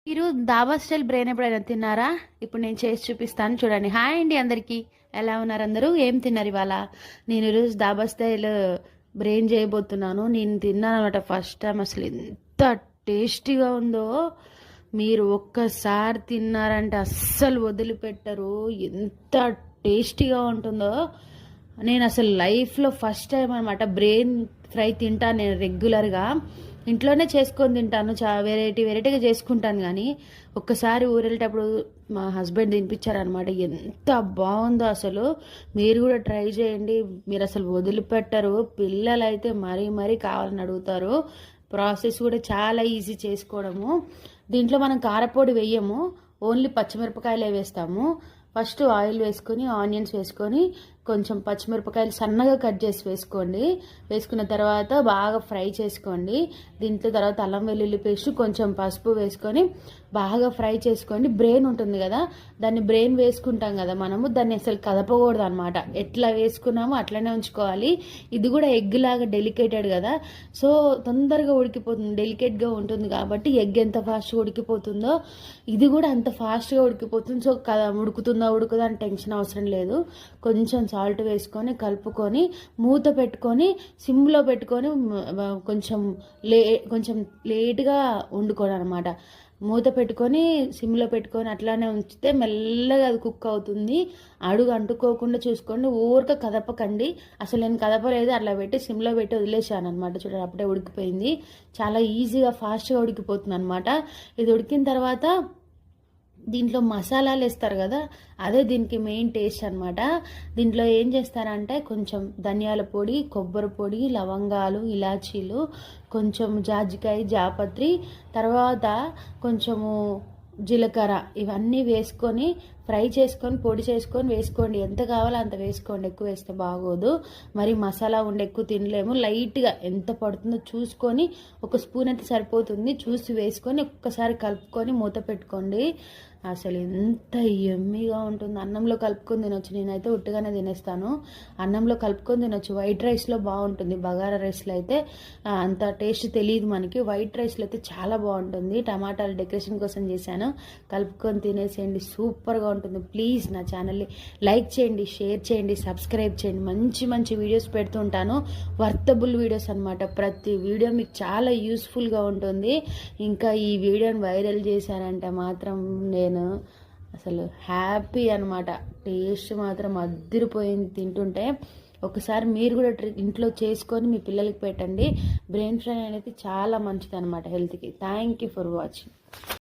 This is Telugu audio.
మీరు దాబా స్టైల్ బ్రెయిన్ ఎప్పుడైనా తిన్నారా? ఇప్పుడు నేను చేసి చూపిస్తాను చూడండి. హాయ్ అండి అందరికీ. ఎలా ఉన్నారు అందరూ? ఏం తిన్నారు ఇవాళ? నేను ఈరోజు దాబా స్టైల్ బ్రెయిన్ చేయబోతున్నాను. నేను తిన్నాను అనమాట ఫస్ట్ టైం. అసలు ఎంత టేస్టీగా ఉందో, మీరు ఒక్కసారి తిన్నారంటే అస్సలు వదిలిపెట్టరు. ఎంత టేస్టీగా ఉంటుందో. నేను అసలు లైఫ్లో ఫస్ట్ టైం అనమాట బ్రెయిన్ ఫ్రై తింటాను నేను రెగ్యులర్గా. ఇంట్లోనే చేసుకొని తింటాను, వెరైటీగా చేసుకుంటాను. కానీ ఒక్కసారి ఊరెళ్ళేటప్పుడు మా హస్బెండ్ తినిపించారనమాట. ఎంత బాగుందో అసలు. మీరు కూడా ట్రై చేయండి, మీరు అసలు వదిలిపెట్టరు. పిల్లలు అయితే మరీ కావాలని అడుగుతారు. ప్రాసెస్ కూడా చాలా ఈజీ చేసుకోవడము. దీంట్లో మనం కారపొడి వేయము, ఓన్లీ పచ్చిమిరపకాయలే వేస్తాము. ఫస్ట్ ఆయిల్ వేసుకొని ఆనియన్స్ వేసుకొని కొంచెం పచ్చిమిరపకాయలు సన్నగా కట్ చేసి వేసుకోండి. వేసుకున్న తర్వాత బాగా ఫ్రై చేసుకోండి. దీంట్లో తర్వాత అల్లం వెల్లుల్లి పేస్ట్, కొంచెం పసుపు వేసుకొని బాగా ఫ్రై చేసుకోండి. బ్రెయిన్ ఉంటుంది కదా, దాన్ని బ్రెయిన్ వేసుకుంటాం కదా మనము, దాన్ని అసలు కదపకూడదు అనమాట. ఎట్లా వేసుకున్నామో అట్లనే ఉంచుకోవాలి. ఇది కూడా ఎగ్ లాగా డెలికేటెడ్ కదా, సో తొందరగా ఉడికిపోతుంది. డెలికేట్గా ఉంటుంది కాబట్టి ఎగ్ ఎంత ఫాస్ట్గా ఉడికిపోతుందో ఇది కూడా అంత ఫాస్ట్గా ఉడికిపోతుంది. సో ఉడుకుతుందా అని టెన్షన్ అవసరం లేదు. కొంచెం సాల్ట్ వేసుకొని కలుపుకొని మూత పెట్టుకొని సిమ్లో పెట్టుకొని కొంచెం లేట్గా వండుకోవడం అనమాట. మూత పెట్టుకొని సిమ్లో పెట్టుకొని అట్లానే ఉంచితే మెల్లగా అది కుక్ అవుతుంది. అడుగు అంటుకోకుండా చూసుకోండి, ఊరిక కదపకండి. అసలు నేను కదపలేదు, అట్లా పెట్టి సిమ్లో పెట్టి వదిలేసాను అనమాట. చూడండి అప్పుడే ఉడికిపోయింది. చాలా ఈజీగా ఫాస్ట్గా ఉడికిపోతుంది అనమాట. ఇది ఉడికిన తర్వాత దీంట్లో మసాలాలు వేస్తారు కదా, అదే దీనికి మెయిన్ టేస్ట్ అనమాట. దీంట్లో ఏం చేస్తారంటే కొంచెం ధనియాల పొడి, కొబ్బరి పొడి, లవంగాలు, ఇలాచీలు, కొంచెం జాజికాయ, జాపత్రి, తర్వాత కొంచెము జీలకర్ర, ఇవన్నీ వేసుకొని ఫ్రై చేసుకొని పొడి చేసుకొని వేసుకోండి. ఎంత కావాలో అంత వేసుకోండి, ఎక్కువ వేస్తే బాగోదు. మరి మసాలా ఉండి ఎక్కువ తినలేము. లైట్గా ఎంత పడుతుందో చూసుకొని, ఒక స్పూన్ అయితే సరిపోతుంది, చూసి వేసుకొని ఒక్కసారి కలుపుకొని మూత పెట్టుకోండి. అసలు ఎంత యమ్మీగా ఉంటుంది. అన్నంలో కలుపుకొని తినొచ్చు. నేనైతే ఉట్టుగానే తినేస్తాను. అన్నంలో కలుపుకొని తినొచ్చు. వైట్ రైస్లో బాగుంటుంది, బగారా రైస్లో అయితే అంత టేస్ట్ తెలియదు మనకి. వైట్ రైస్లో అయితే చాలా బాగుంటుంది. టమాటాలు డెకరేషన్ కోసం చేశాను, కలుపుకొని తినేసేయండి, సూపర్గా ఉంటుంది. ప్లీజ్ నా ఛానల్ని లైక్ చేయండి, షేర్ చేయండి, సబ్స్క్రైబ్ చేయండి. మంచి వీడియోస్ పెడుతుంటాను, వర్తబుల్ వీడియోస్ అనమాట. ప్రతి వీడియో మీకు చాలా యూస్ఫుల్గా ఉంటుంది. ఇంకా ఈ వీడియోని వైరల్ చేశానంటే మాత్రం నేను అసలు హ్యాపీ అనమాట. టేస్ట్ మాత్రం అదిరిపోయింది తింటుంటే. ఒకసారి మీరు కూడా ఇంట్లో చేసుకొని మీ పిల్లలకి పెట్టండి. బ్రెయిన్ ఫ్రై అనేది చాలా మంచిది అనమాట హెల్త్కి. Thank you for watching.